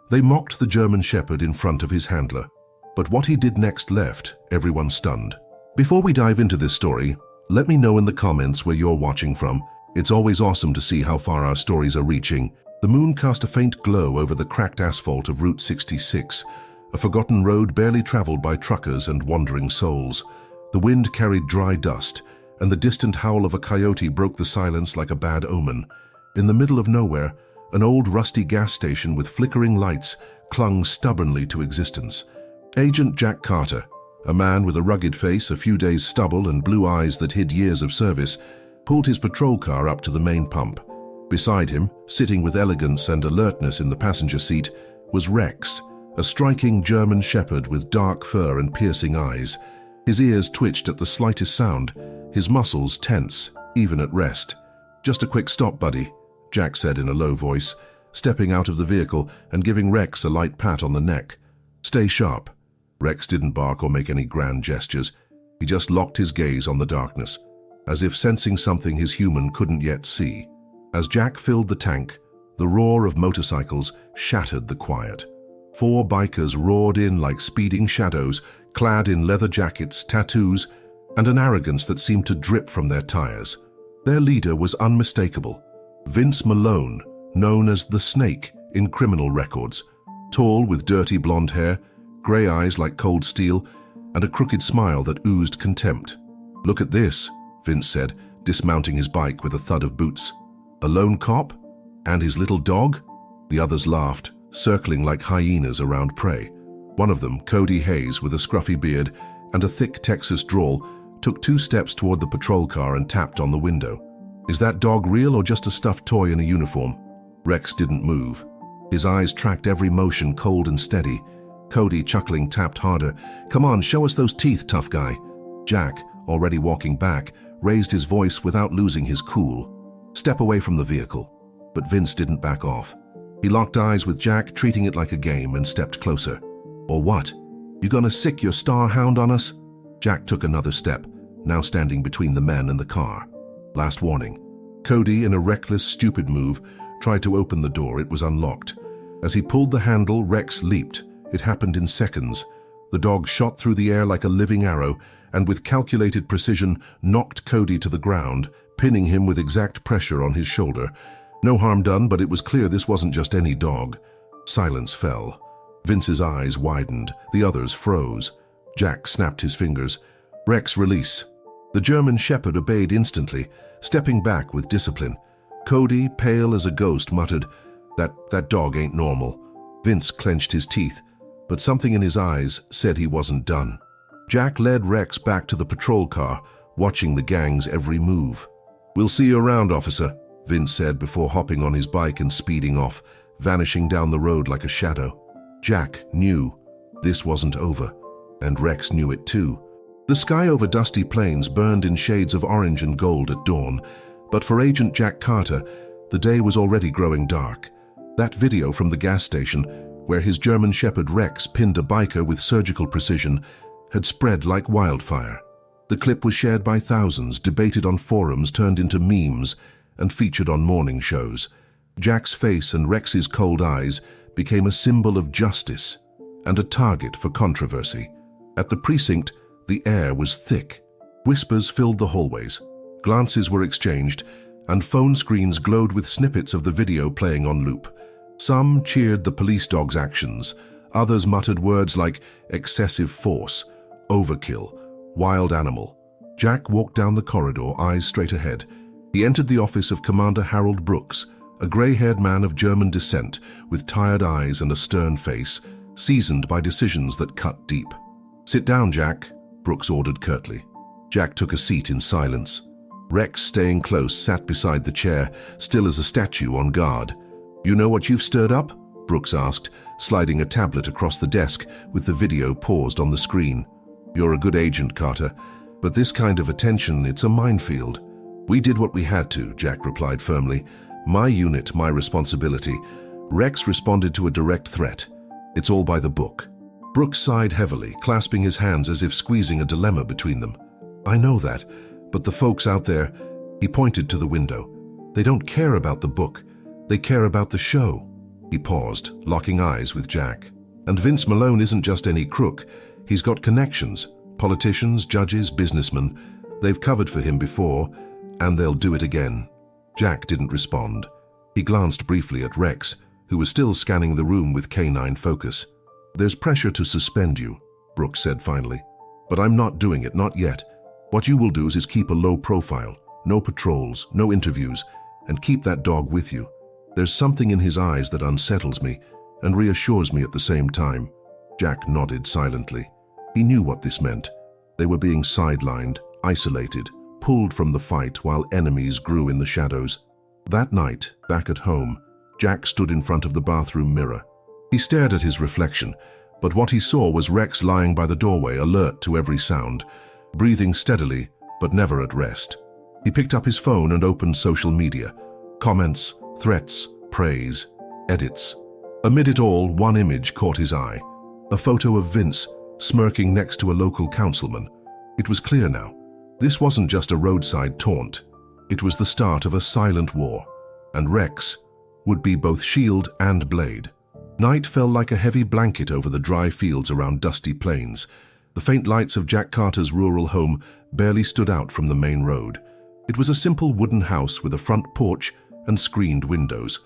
They mocked the German Shepherd in front of his handler. But what he did next left everyone stunned. Before we dive into this story, let me know in the comments where you're watching from. It's always awesome to see how far our stories are reaching. The moon cast a faint glow over the cracked asphalt of Route 66, a forgotten road barely traveled by truckers and wandering souls. The wind carried dry dust, and the distant howl of a coyote broke the silence like a bad omen. In the middle of nowhere, an old rusty gas station with flickering lights clung stubbornly to existence. Agent Jack Carter, a man with a rugged face, a few days' stubble, and blue eyes that hid years of service, pulled his patrol car up to the main pump. Beside him, sitting with elegance and alertness in the passenger seat, was Rex, a striking German shepherd with dark fur and piercing eyes. His ears twitched at the slightest sound, his muscles tense, even at rest. "Just a quick stop, buddy," Jack said in a low voice, stepping out of the vehicle and giving Rex a light pat on the neck. "Stay sharp." Rex didn't bark or make any grand gestures. He just locked his gaze on the darkness, as if sensing something his human couldn't yet see. As Jack filled the tank, the roar of motorcycles shattered the quiet. 4 bikers roared in like speeding shadows, clad in leather jackets, tattoos, and an arrogance that seemed to drip from their tires. Their leader was unmistakable. Vince Malone, known as the Snake in criminal records. Tall with dirty blonde hair, grey eyes like cold steel, and a crooked smile that oozed contempt. "Look at this," Vince said, dismounting his bike with a thud of boots. "A lone cop? And his little dog?" The others laughed, circling like hyenas around prey. One of them, Cody Hayes, with a scruffy beard and a thick Texas drawl, took 2 steps toward the patrol car and tapped on the window. "Is that dog real or just a stuffed toy in a uniform?" Rex didn't move. His eyes tracked every motion, cold and steady. Cody, chuckling, tapped harder. "Come on, show us those teeth, tough guy." Jack, already walking back, raised his voice without losing his cool. "Step away from the vehicle." But Vince didn't back off. He locked eyes with Jack, treating it like a game, and stepped closer. "Or what? You gonna sick your star hound on us?" Jack took another step, now standing between the men and the car. "Last warning." Cody, in a reckless, stupid move, tried to open the door. It was unlocked. As he pulled the handle, Rex leaped. It happened in seconds. The dog shot through the air like a living arrow, and with calculated precision knocked Cody to the ground, pinning him with exact pressure on his shoulder. No harm done, but it was clear this wasn't just any dog. Silence fell. Vince's eyes widened. The others froze. Jack snapped his fingers. "Rex, release." The German shepherd obeyed instantly, stepping back with discipline. Cody, pale as a ghost, muttered, That dog ain't normal." Vince clenched his teeth, but something in his eyes said he wasn't done. Jack led Rex back to the patrol car, watching the gang's every move. "We'll see you around, officer," Vince said before hopping on his bike and speeding off, vanishing down the road like a shadow. Jack knew this wasn't over, and Rex knew it too. The sky over dusty plains burned in shades of orange and gold at dawn, but for Agent Jack Carter, the day was already growing dark. That video from the gas station, where his German Shepherd Rex pinned a biker with surgical precision, had spread like wildfire. The clip was shared by thousands, debated on forums, turned into memes, and featured on morning shows. Jack's face and Rex's cold eyes became a symbol of justice and a target for controversy. At the precinct, the air was thick. Whispers filled the hallways. Glances were exchanged, and phone screens glowed with snippets of the video playing on loop. Some cheered the police dog's actions. Others muttered words like excessive force, overkill, wild animal. Jack walked down the corridor, eyes straight ahead. He entered the office of Commander Harold Brooks, a gray-haired man of German descent with tired eyes and a stern face, seasoned by decisions that cut deep. "Sit down, Jack," Brooks ordered curtly. Jack took a seat in silence. Rex, staying close, sat beside the chair, still as a statue on guard. "You know what you've stirred up?" Brooks asked, sliding a tablet across the desk with the video paused on the screen. "You're a good agent, Carter, but this kind of attention, it's a minefield." "We did what we had to," Jack replied firmly. "My unit, my responsibility." Rex responded to a direct threat. "It's all by the book." Brooks sighed heavily, clasping his hands as if squeezing a dilemma between them. "I know that, but the folks out there," he pointed to the window, "they don't care about the book. They care about the show." He paused, locking eyes with Jack. And Vince Malone isn't just any crook. He's got connections. Politicians, judges, businessmen. They've covered for him before, and they'll do it again. Jack didn't respond. He glanced briefly at Rex, who was still scanning the room with canine focus. "There's pressure to suspend you," Brooks said finally. "But I'm not doing it, not yet. What you will do is keep a low profile. No patrols, no interviews, and keep that dog with you. There's something in his eyes that unsettles me and reassures me at the same time." Jack nodded silently. He knew what this meant. They were being sidelined, isolated, pulled from the fight while enemies grew in the shadows. That night, back at home, Jack stood in front of the bathroom mirror. He stared at his reflection, but what he saw was Rex lying by the doorway, alert to every sound, breathing steadily but never at rest. He picked up his phone and opened social media. Comments, threats, praise, edits. Amid it all, one image caught his eye. A photo of Vince smirking next to a local councilman. It was clear now. This wasn't just a roadside taunt. It was the start of a silent war, and Rex would be both shield and blade. Night fell like a heavy blanket over the dry fields around dusty plains. The faint lights of Jack Carter's rural home barely stood out from the main road. It was a simple wooden house with a front porch and screened windows.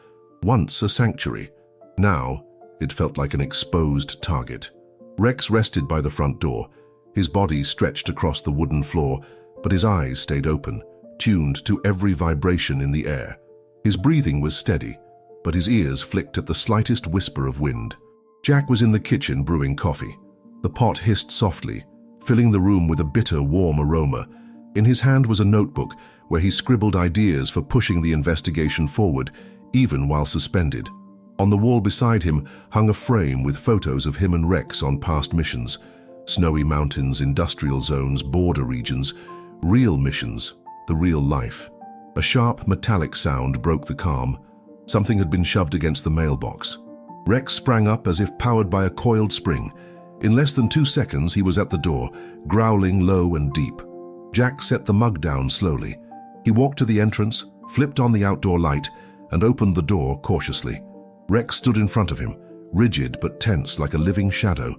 Once a sanctuary. Now, it felt like an exposed target. Rex rested by the front door. His body stretched across the wooden floor, but his eyes stayed open, tuned to every vibration in the air. His breathing was steady, but his ears flicked at the slightest whisper of wind. Jack was in the kitchen brewing coffee. The pot hissed softly, filling the room with a bitter, warm aroma. In his hand was a notebook where he scribbled ideas for pushing the investigation forward, even while suspended. On the wall beside him hung a frame with photos of him and Rex on past missions. Snowy mountains, industrial zones, border regions. Real missions, the real life. A sharp, metallic sound broke the calm. Something had been shoved against the mailbox. Rex sprang up as if powered by a coiled spring. In less than 2 seconds, he was at the door, growling low and deep. Jack set the mug down slowly. He walked to the entrance, flipped on the outdoor light, and opened the door cautiously. Rex stood in front of him, rigid but tense like a living shadow.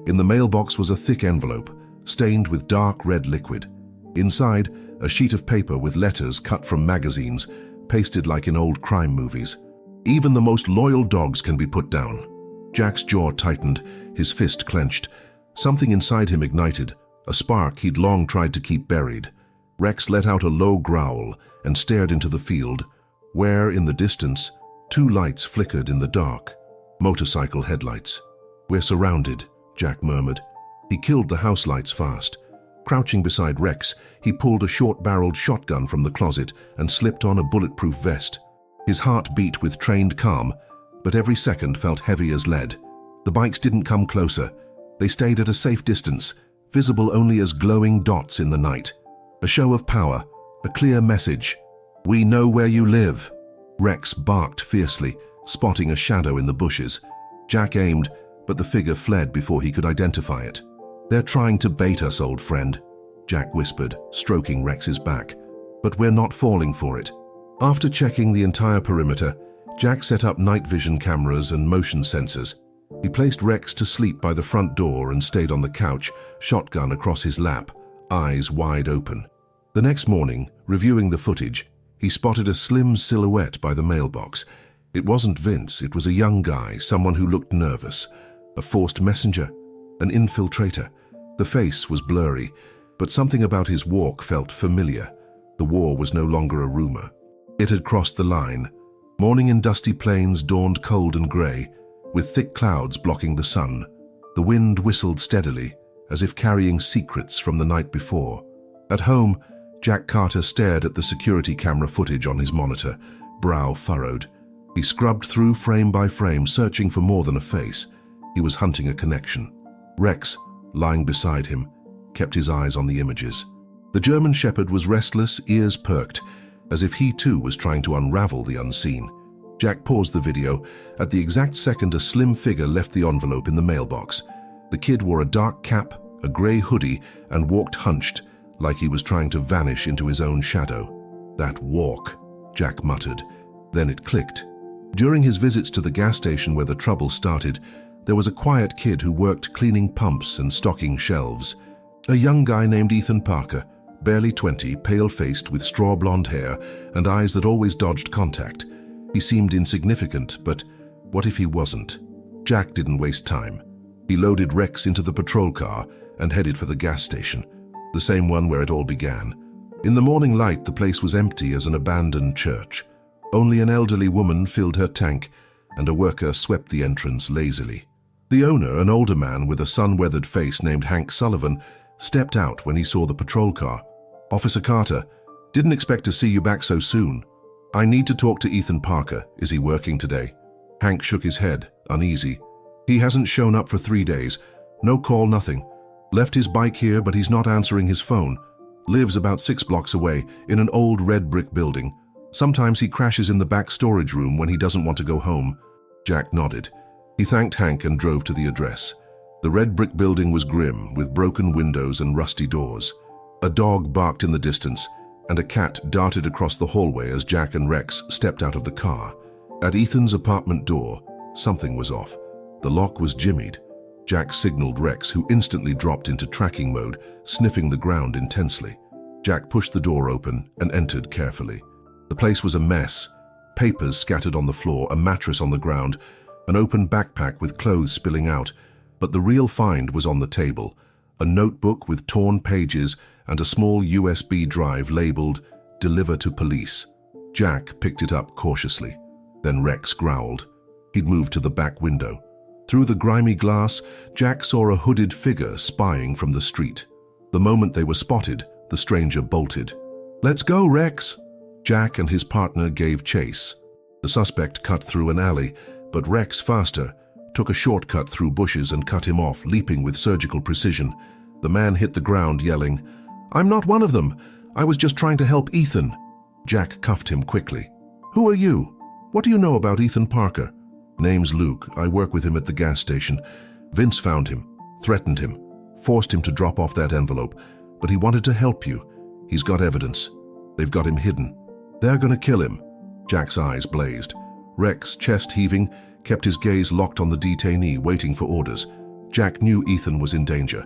In the mailbox was a thick envelope, stained with dark red liquid. Inside, a sheet of paper with letters cut from magazines, pasted like in old crime movies. "Even the most loyal dogs can be put down." Jack's jaw tightened, his fist clenched. Something inside him ignited, a spark he'd long tried to keep buried. Rex let out a low growl and stared into the field, where, in the distance, 2 lights flickered in the dark. Motorcycle headlights. "We're surrounded," Jack murmured. He killed the house lights fast. Crouching beside Rex, he pulled a short-barreled shotgun from the closet and slipped on a bulletproof vest. His heart beat with trained calm, but every second felt heavy as lead. The bikes didn't come closer. They stayed at a safe distance, visible only as glowing dots in the night. A show of power, a clear message. "We know where you live." Rex barked fiercely, spotting a shadow in the bushes. Jack aimed, but the figure fled before he could identify it. "They're trying to bait us, old friend," Jack whispered, stroking Rex's back. "But we're not falling for it." After checking the entire perimeter, Jack set up night vision cameras and motion sensors. He placed Rex to sleep by the front door and stayed on the couch, shotgun across his lap, eyes wide open. The next morning, reviewing the footage, he spotted a slim silhouette by the mailbox. It wasn't Vince, it was a young guy, someone who looked nervous. A forced messenger, an infiltrator. The face was blurry, but something about his walk felt familiar. The war was no longer a rumor. It had crossed the line. Morning in dusty plains dawned cold and grey, with thick clouds blocking the sun. The wind whistled steadily, as if carrying secrets from the night before. At home, Jack Carter stared at the security camera footage on his monitor, brow furrowed. He scrubbed through frame by frame, searching for more than a face. He was hunting a connection. Rex, lying beside him, kept his eyes on the images. The German Shepherd was restless, ears perked, as if he too was trying to unravel the unseen. Jack paused the video. At the exact second, a slim figure left the envelope in the mailbox. The kid wore a dark cap, a grey hoodie, and walked hunched, like he was trying to vanish into his own shadow. "That walk," Jack muttered. Then it clicked. During his visits to the gas station where the trouble started, there was a quiet kid who worked cleaning pumps and stocking shelves. A young guy named Ethan Parker, barely 20, pale-faced with straw blonde hair and eyes that always dodged contact. He seemed insignificant, but what if he wasn't? Jack didn't waste time. He loaded Rex into the patrol car and headed for the gas station, the same one where it all began. In the morning light, the place was empty as an abandoned church. Only an elderly woman filled her tank, and a worker swept the entrance lazily. The owner, an older man with a sun-weathered face named Hank Sullivan, stepped out when he saw the patrol car. "Officer Carter, didn't expect to see you back so soon. I need to talk to Ethan Parker. Is he working today?" Hank shook his head, uneasy. "He hasn't shown up for 3 days. No call, nothing. Left his bike here, but he's not answering his phone. Lives about 6 blocks away, in an old red brick building. Sometimes he crashes in the back storage room when he doesn't want to go home." Jack nodded. He thanked Hank and drove to the address. The red brick building was grim, with broken windows and rusty doors. A dog barked in the distance, and a cat darted across the hallway as Jack and Rex stepped out of the car. At Ethan's apartment door, something was off. The lock was jimmied. Jack signaled Rex, who instantly dropped into tracking mode, sniffing the ground intensely. Jack pushed the door open and entered carefully. The place was a mess. Papers scattered on the floor, a mattress on the ground, an open backpack with clothes spilling out. But the real find was on the table, a notebook with torn pages and a small USB drive labeled "Deliver to Police." Jack picked it up cautiously. Then Rex growled. He'd moved to the back window. Through the grimy glass, Jack saw a hooded figure spying from the street. The moment they were spotted, the stranger bolted. "Let's go, Rex!" Jack and his partner gave chase. The suspect cut through an alley, but Rex, faster, took a shortcut through bushes and cut him off, leaping with surgical precision. The man hit the ground, yelling, "I'm not one of them. I was just trying to help Ethan." Jack cuffed him quickly. "Who are you? What do you know about Ethan Parker?" "Name's Luke. I work with him at the gas station. Vince found him, threatened him, forced him to drop off that envelope, but he wanted to help you. He's got evidence. They've got him hidden. They're gonna kill him." Jack's eyes blazed. Rex, chest heaving, kept his gaze locked on the detainee, waiting for orders. Jack knew Ethan was in danger,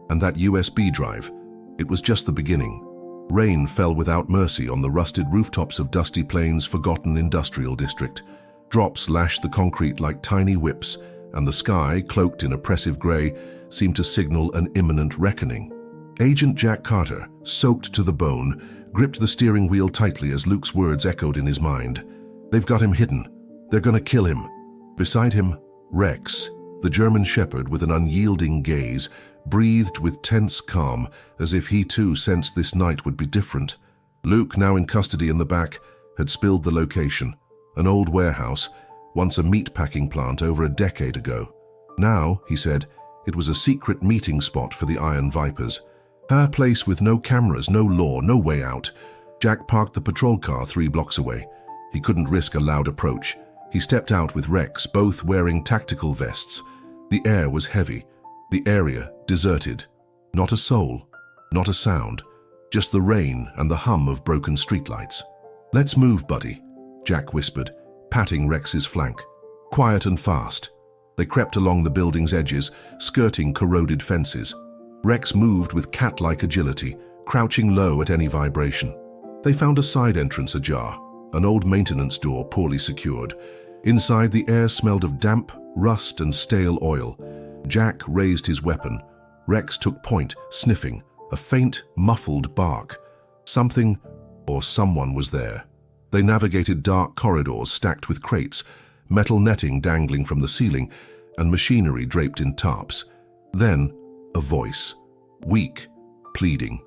and that USB drive, it was just the beginning. Rain fell without mercy on the rusted rooftops of Dusty Plains' forgotten industrial district. Drops lashed the concrete like tiny whips, and the sky, cloaked in oppressive gray, seemed to signal an imminent reckoning. Agent Jack Carter, soaked to the bone, gripped the steering wheel tightly as Luke's words echoed in his mind. "They've got him hidden. They're gonna kill him." Beside him, Rex, the German shepherd with an unyielding gaze, breathed with tense calm, as if he too sensed this night would be different. Luke, now in custody in the back, had spilled the location. An old warehouse, once a meat-packing plant over a decade ago. Now, he said, it was a secret meeting spot for the Iron Vipers. Her place with no cameras, no law, no way out. Jack parked the patrol car 3 blocks away. He couldn't risk a loud approach. He stepped out with Rex, both wearing tactical vests. The air was heavy, the area deserted. Not a soul, not a sound, just the rain and the hum of broken streetlights. "Let's move, buddy," Jack whispered, patting Rex's flank. Quiet and fast. They crept along the building's edges, skirting corroded fences. Rex moved with cat-like agility, crouching low at any vibration. They found a side entrance ajar, an old maintenance door poorly secured. Inside, the air smelled of damp, rust, and stale oil. Jack raised his weapon. Rex took point, sniffing, a faint, muffled bark. Something or someone was there. They navigated dark corridors stacked with crates, metal netting dangling from the ceiling, and machinery draped in tarps. Then, a voice, weak, pleading.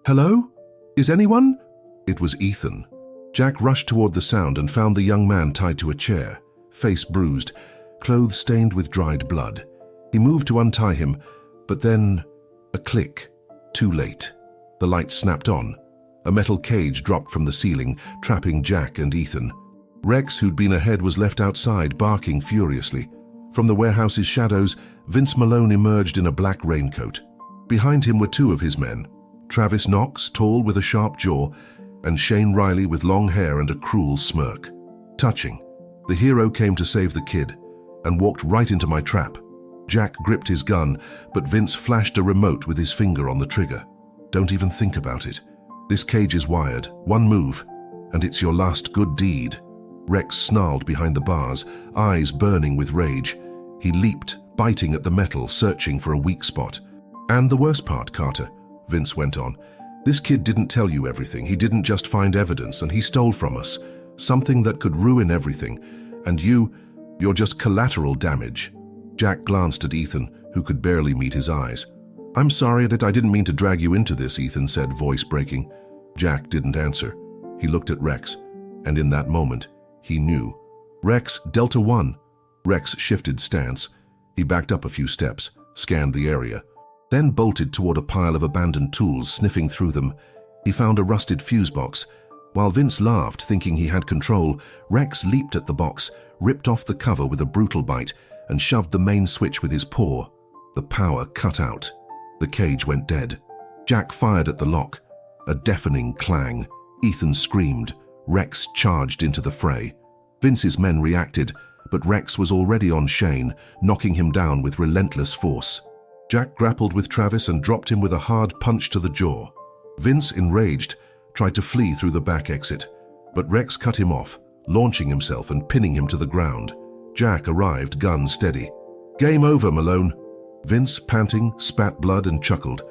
"Hello? Is anyone?" It was Ethan. Jack rushed toward the sound and found the young man tied to a chair, face bruised, clothes stained with dried blood. He moved to untie him, but then a click. Too late. The light snapped on. A metal cage dropped from the ceiling, trapping Jack and Ethan. Rex, who'd been ahead, was left outside, barking furiously. From the warehouse's shadows, Vince Malone emerged in a black raincoat. Behind him were 2 of his men, Travis Knox, tall with a sharp jaw, and Shane Riley with long hair and a cruel smirk. Touching. The hero came to save the kid and walked right into my trap. Jack gripped his gun, but Vince flashed a remote with his finger on the trigger. Don't even think about it. This cage is wired. One move, and it's your last good deed. Rex snarled behind the bars, eyes burning with rage. He leaped, biting at the metal, searching for a weak spot. And the worst part, Carter, Vince went on. This kid didn't tell you everything. He didn't just find evidence, and he stole from us. Something that could ruin everything. And you're just collateral damage. Jack glanced at Ethan, who could barely meet his eyes. I'm sorry that I didn't mean to drag you into this, Ethan said, voice breaking. Jack didn't answer. He looked at Rex, and in that moment, he knew. Rex, Delta 1. Rex shifted stance. He backed up a few steps, scanned the area, then bolted toward a pile of abandoned tools, sniffing through them. He found a rusted fuse box. While Vince laughed, thinking he had control, Rex leaped at the box, ripped off the cover with a brutal bite, and shoved the main switch with his paw. The power cut out. The cage went dead. Jack fired at the lock. A deafening clang. Ethan screamed. Rex charged into the fray. Vince's men reacted, but Rex was already on Shane, knocking him down with relentless force. Jack grappled with Travis and dropped him with a hard punch to the jaw. Vince, enraged, tried to flee through the back exit, but Rex cut him off, launching himself and pinning him to the ground. Jack arrived, gun steady. Game over, Malone. Vince, panting, spat blood and chuckled.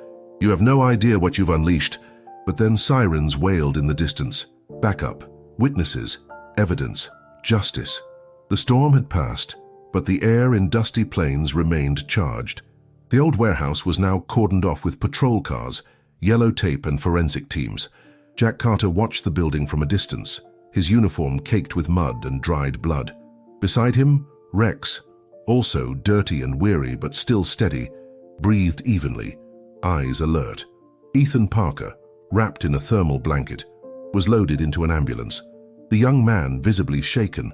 You have no idea what you've unleashed. But then sirens wailed in the distance. Backup, witnesses, evidence, justice. The storm had passed, but the air in dusty plains remained charged. The old warehouse was now cordoned off with patrol cars, yellow tape and forensic teams. Jack Carter watched the building from a distance, his uniform caked with mud and dried blood. Beside him, Rex, also dirty and weary but still steady, breathed evenly, eyes alert. Ethan Parker, wrapped in a thermal blanket, was loaded into an ambulance. The young man, visibly shaken,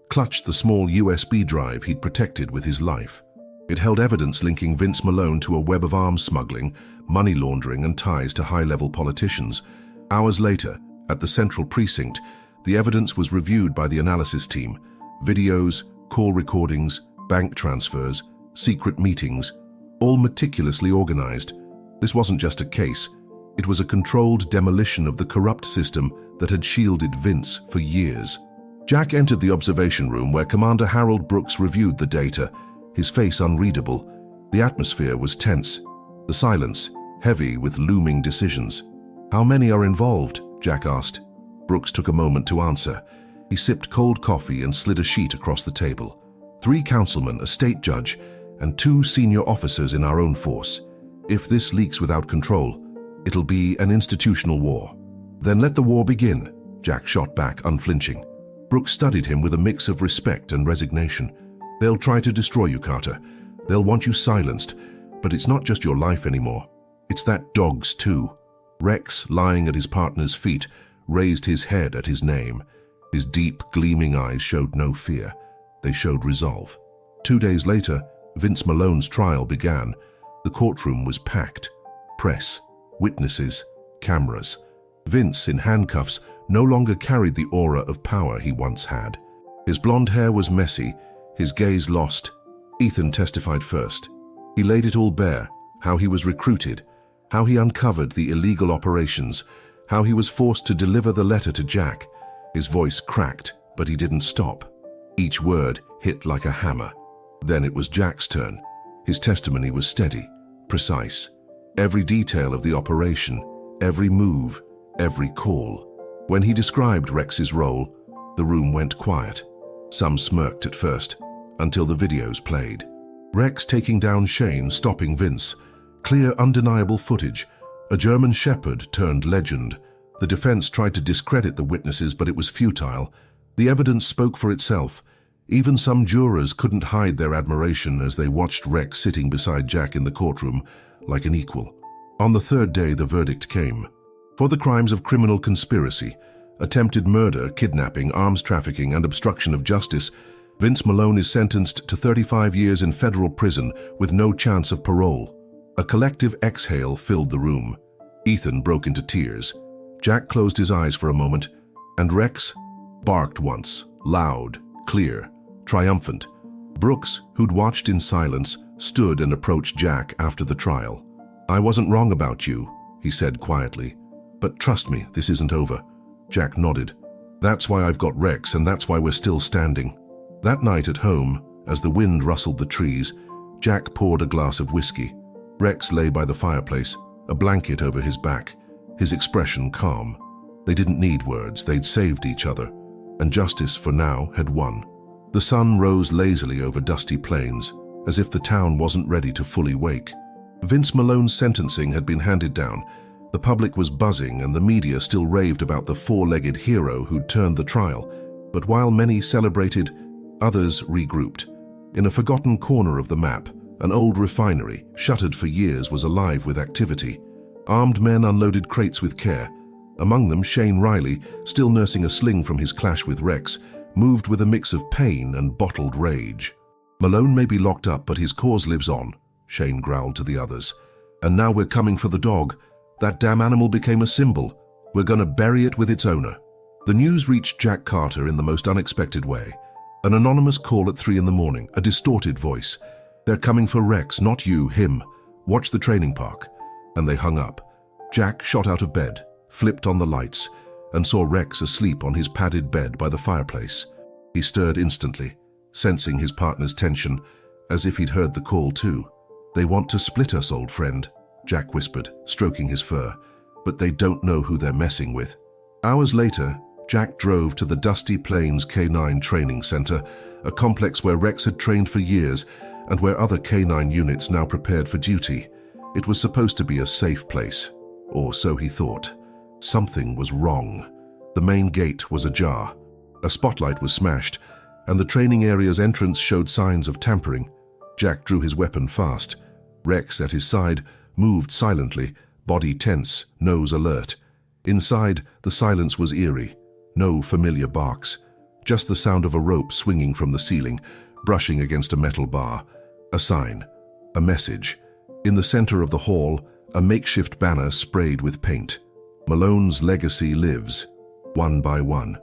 clutched the small USB drive he'd protected with his life. It held evidence linking Vince Malone to a web of arms smuggling, money laundering, and ties to high-level politicians. Hours later, at the Central Precinct, the evidence was reviewed by the analysis team. Videos, call recordings, bank transfers, secret meetings, all meticulously organized. This wasn't just a case. It was a controlled demolition of the corrupt system that had shielded Vince for years. Jack entered the observation room where Commander Harold Brooks reviewed the data, his face unreadable. The atmosphere was tense, the silence heavy with looming decisions. How many are involved? Jack asked. Brooks took a moment to answer. He sipped cold coffee and slid a sheet across the table. 3 councilmen, a state judge, and 2 senior officers in our own force. If this leaks without control, it'll be an institutional war. Then let the war begin, Jack shot back, unflinching. Brooks studied him with a mix of respect and resignation. They'll try to destroy you, Carter. They'll want you silenced, but it's not just your life anymore. It's that dog's too. Rex, lying at his partner's feet, raised his head at his name. His deep, gleaming eyes showed no fear. They showed resolve. 2 days later, Vince Malone's trial began. The courtroom was packed. Press, witnesses, cameras. Vince, in handcuffs, no longer carried the aura of power he once had. His blonde hair was messy, his gaze lost. Ethan testified first. He laid it all bare, how he was recruited, how he uncovered the illegal operations, how he was forced to deliver the letter to Jack. His voice cracked, but he didn't stop. Each word hit like a hammer. Then it was Jack's turn. His testimony was steady, precise. Every detail of the operation, every move, every call. When he described Rex's role, the room went quiet. Some smirked at first, until the videos played. Rex taking down Shane, stopping Vince. Clear, undeniable footage. A German shepherd turned legend. The defense tried to discredit the witnesses, but it was futile. The evidence spoke for itself. Even some jurors couldn't hide their admiration as they watched Rex sitting beside Jack in the courtroom, like an equal. On the 3rd day, the verdict came. For the crimes of criminal conspiracy, attempted murder, kidnapping, arms trafficking, and obstruction of justice, Vince Malone is sentenced to 35 years in federal prison with no chance of parole. A collective exhale filled the room. Ethan broke into tears. Jack closed his eyes for a moment, and Rex barked once, loud, clear, triumphant. Brooks, who'd watched in silence, stood and approached Jack after the trial. "I wasn't wrong about you," he said quietly. "But trust me, this isn't over." Jack nodded. "That's why I've got Rex, and that's why we're still standing." That night at home, as the wind rustled the trees, Jack poured a glass of whiskey. Rex lay by the fireplace, a blanket over his back, his expression calm. They didn't need words, they'd saved each other, and justice for now had won. The sun rose lazily over dusty plains, as if the town wasn't ready to fully wake. Vince Malone's sentencing had been handed down. The public was buzzing, and the media still raved about the four-legged hero who'd turned the trial. But while many celebrated, others regrouped. In a forgotten corner of the map, an old refinery, shuttered for years, was alive with activity. Armed men unloaded crates with care. Among them, Shane Riley, still nursing a sling from his clash with Rex, moved with a mix of pain and bottled rage. "Malone may be locked up, but his cause lives on," Shane growled to the others. "And now we're coming for the dog. That damn animal became a symbol. We're gonna bury it with its owner." The news reached Jack Carter in the most unexpected way. An anonymous call at 3 in the morning, a distorted voice. "They're coming for Rex, not you, him. Watch the training park." And they hung up. Jack shot out of bed, flipped on the lights, and saw Rex asleep on his padded bed by the fireplace. He stirred instantly, sensing his partner's tension, as if he'd heard the call too. "They want to split us, old friend," Jack whispered, stroking his fur. "But they don't know who they're messing with." Hours later, Jack drove to the Dusty Plains K9 Training Center, a complex where Rex had trained for years and where other K9 units now prepared for duty. It was supposed to be a safe place, or so he thought. Something was wrong. The main gate was ajar. A spotlight was smashed, and the training area's entrance showed signs of tampering. Jack drew his weapon fast. Rex, at his side, moved silently, body tense, nose alert. Inside, the silence was eerie. No familiar barks, just the sound of a rope swinging from the ceiling, brushing against a metal bar. A sign, a message. In the center of the hall, a makeshift banner sprayed with paint. "Malone's legacy lives, one by one."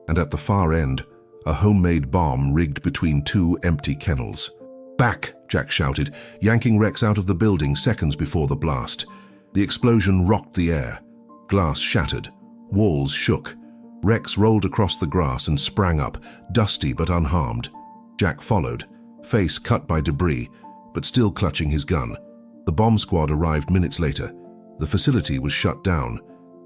And at the far end, a homemade bomb rigged between two empty kennels. "Back!" Jack shouted, yanking Rex out of the building seconds before the blast. The explosion rocked the air. Glass shattered. Walls shook. Rex rolled across the grass and sprang up, dusty but unharmed. Jack followed, face cut by debris, but still clutching his gun. The bomb squad arrived minutes later. The facility was shut down,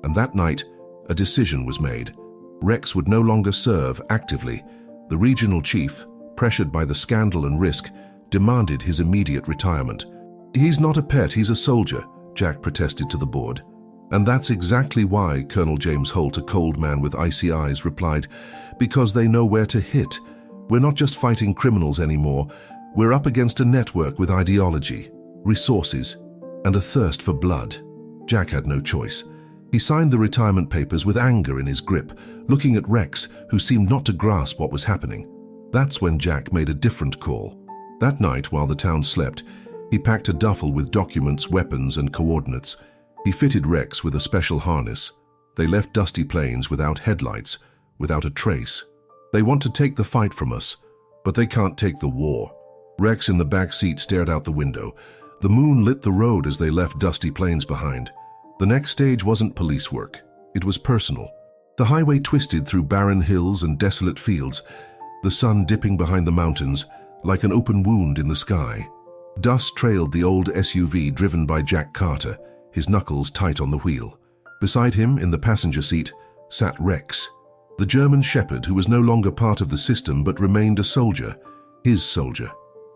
and that night, a decision was made. Rex would no longer serve actively. The regional chief, pressured by the scandal and risk, demanded his immediate retirement. "He's not a pet, he's a soldier," Jack protested to the board. "And that's exactly why," Colonel James Holt, a cold man with icy eyes, replied, "because they know where to hit. We're not just fighting criminals anymore. We're up against a network with ideology, resources, and a thirst for blood." Jack had no choice. He signed the retirement papers with anger in his grip, looking at Rex, who seemed not to grasp what was happening. That's when Jack made a different call. That night, while the town slept, he packed a duffel with documents, weapons, and coordinates. He fitted Rex with a special harness. They left Dusty Plains without headlights, without a trace. "They want to take the fight from us, but they can't take the war." Rex in the back seat stared out the window. The moon lit the road as they left Dusty Plains behind. The next stage wasn't police work. It was personal. The highway twisted through barren hills and desolate fields, the sun dipping behind the mountains like an open wound in the sky. Dust trailed the old SUV driven by Jack Carter, his knuckles tight on the wheel. Beside him, in the passenger seat, sat Rex, the German shepherd who was no longer part of the system but remained a soldier, his soldier.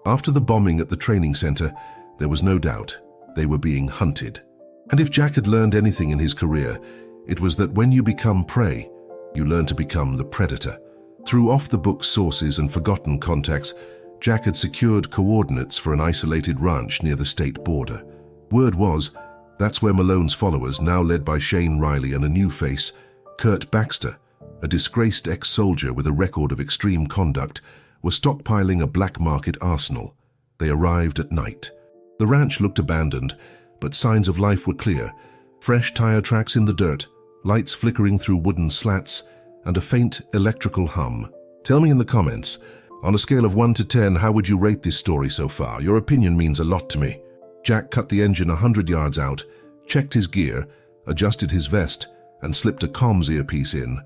After the bombing at the training center, there was no doubt they were being hunted. And if Jack had learned anything in his career, it was that when you become prey, you learn to become the predator. Through off-the-book sources and forgotten contacts, Jack had secured coordinates for an isolated ranch near the state border. Word was, that's where Malone's followers, now led by Shane Riley and a new face, Kurt Baxter, a disgraced ex-soldier with a record of extreme conduct, were stockpiling a black market arsenal. They arrived at night. The ranch looked abandoned, but signs of life were clear. Fresh tire tracks in the dirt, lights flickering through wooden slats, and a faint electrical hum. Tell me in the comments. On a scale of 1 to 10, how would you rate this story so far? Your opinion means a lot to me. Jack cut the engine 100 yards out, checked his gear, adjusted his vest, and slipped a comms earpiece in.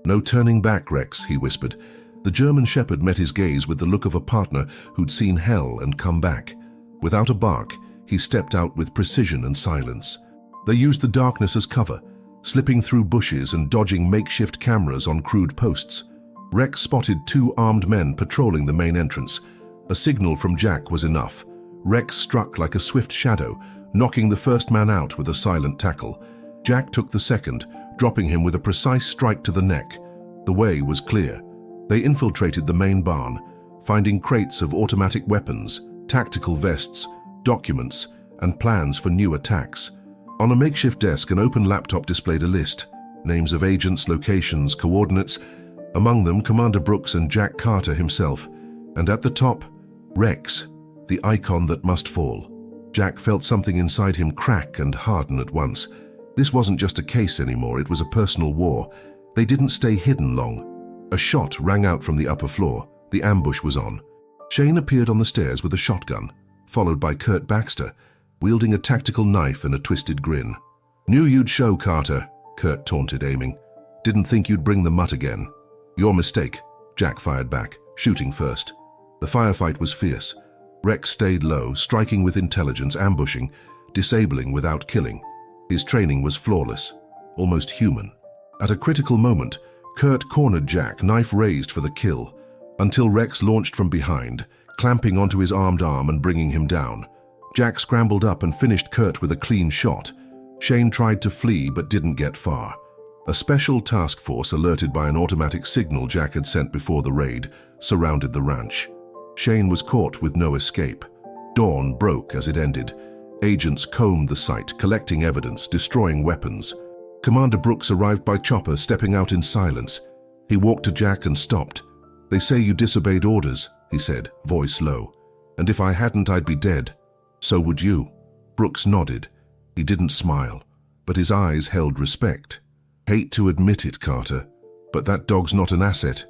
"No turning back, Rex," he whispered. The German shepherd met his gaze with the look of a partner who'd seen hell and come back. Without a bark, he stepped out with precision and silence. They used the darkness as cover, slipping through bushes and dodging makeshift cameras on crude posts. Rex spotted 2 armed men patrolling the main entrance. A signal from Jack was enough. Rex struck like a swift shadow, knocking the first man out with a silent tackle. Jack took the second, dropping him with a precise strike to the neck. The way was clear. They infiltrated the main barn, finding crates of automatic weapons, tactical vests, documents, and plans for new attacks. On a makeshift desk, an open laptop displayed a list, names of agents, locations, coordinates, among them Commander Brooks and Jack Carter himself, and at the top, Rex, the icon that must fall. Jack felt something inside him crack and harden at once. This wasn't just a case anymore, it was a personal war. They didn't stay hidden long. A shot rang out from the upper floor. The ambush was on. Shane appeared on the stairs with a shotgun, followed by Kurt Baxter, wielding a tactical knife and a twisted grin. "Knew you'd show, Carter," Kurt taunted, aiming. "Didn't think you'd bring the mutt again." "Your mistake," Jack fired back, shooting first. The firefight was fierce. Rex stayed low, striking with intelligence, ambushing, disabling without killing. His training was flawless, almost human. At a critical moment, Kurt cornered Jack, knife raised for the kill, until Rex launched from behind, clamping onto his armed arm and bringing him down. Jack scrambled up and finished Kurt with a clean shot. Shane tried to flee but didn't get far. A special task force, alerted by an automatic signal Jack had sent before the raid, surrounded the ranch. Shane was caught with no escape. Dawn broke as it ended. Agents combed the site, collecting evidence, destroying weapons. Commander Brooks arrived by chopper, stepping out in silence. He walked to Jack and stopped. "They say you disobeyed orders," he said, voice low. "And if I hadn't, I'd be dead. So would you." Brooks nodded. He didn't smile, but his eyes held respect. "Hate to admit it, Carter, but that dog's not an asset.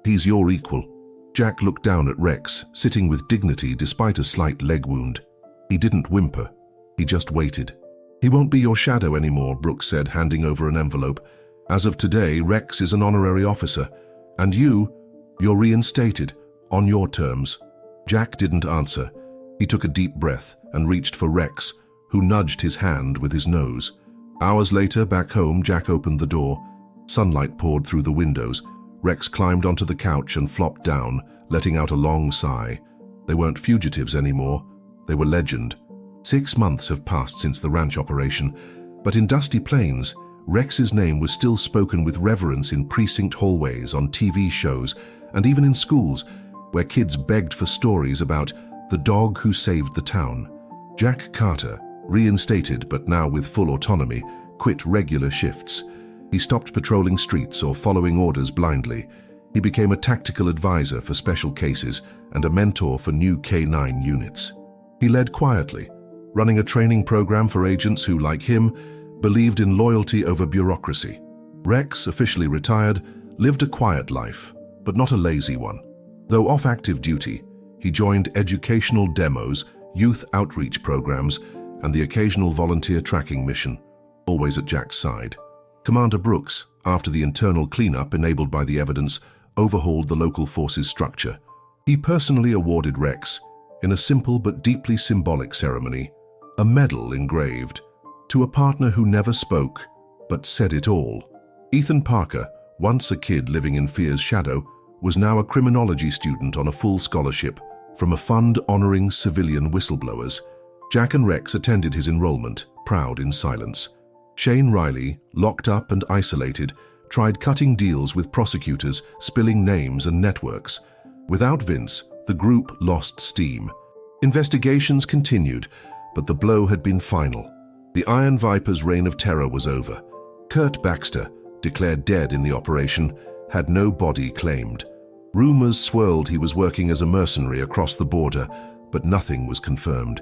He's your equal." Jack looked down at Rex, sitting with dignity despite a slight leg wound. He didn't whimper. He just waited. "He won't be your shadow anymore," Brooks said, handing over an envelope. "As of today, Rex is an honorary officer. And you're reinstated, on your terms." Jack didn't answer. He took a deep breath and reached for Rex, who nudged his hand with his nose. Hours later, back home, Jack opened the door. Sunlight poured through the windows. Rex climbed onto the couch and flopped down, letting out a long sigh. They weren't fugitives anymore. They were legend. 6 months have passed since the ranch operation, but in Dusty Plains, Rex's name was still spoken with reverence in precinct hallways, on TV shows, and even in schools, where kids begged for stories about the dog who saved the town. Jack Carter, reinstated but now with full autonomy, quit regular shifts. He stopped patrolling streets or following orders blindly. He became a tactical advisor for special cases and a mentor for new K9 units. He led quietly, running a training program for agents who, like him, believed in loyalty over bureaucracy. Rex, officially retired, lived a quiet life, but not a lazy one. Though off active duty, he joined educational demos, youth outreach programs, and the occasional volunteer tracking mission, always at Jack's side. Commander Brooks, after the internal cleanup enabled by the evidence, overhauled the local forces structure. He personally awarded Rex, in a simple but deeply symbolic ceremony, a medal engraved, to a partner who never spoke, but said it all. Ethan Parker, once a kid living in fear's shadow, was now a criminology student on a full scholarship from a fund honoring civilian whistleblowers. Jack and Rex attended his enrollment, proud in silence. Shane Riley, locked up and isolated, tried cutting deals with prosecutors, spilling names and networks. Without Vince, the group lost steam. Investigations continued, but the blow had been final. The Iron Viper's reign of terror was over. Kurt Baxter, declared dead in the operation, had no body claimed. Rumors swirled he was working as a mercenary across the border, but nothing was confirmed.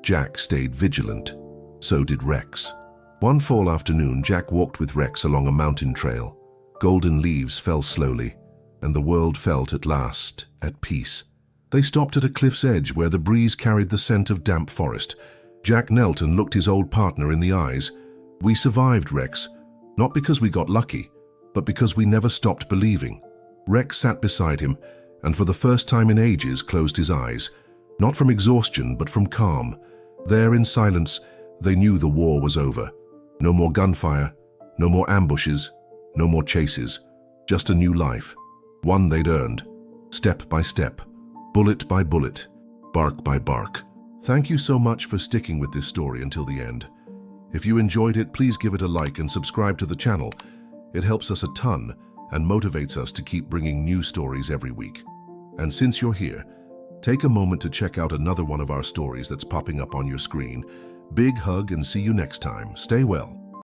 Jack stayed vigilant. So did Rex. One fall afternoon, Jack walked with Rex along a mountain trail. Golden leaves fell slowly. and the world felt at last at peace. They stopped at a cliff's edge where the breeze carried the scent of damp forest. Jack knelt and looked his old partner in the eyes. "We survived, Rex, not because we got lucky, but because we never stopped believing." Rex sat beside him, and for the first time in ages closed his eyes, not from exhaustion but from calm. There in silence, they knew the war was over. No more gunfire, no more ambushes, no more chases, just a new life, one they'd earned, step by step, bullet by bullet, bark by bark. Thank you so much for sticking with this story until the end. If you enjoyed it, please give it a like and subscribe to the channel. It helps us a ton and motivates us to keep bringing new stories every week. And since you're here, take a moment to check out another one of our stories that's popping up on your screen. Big hug and see you next time. Stay well.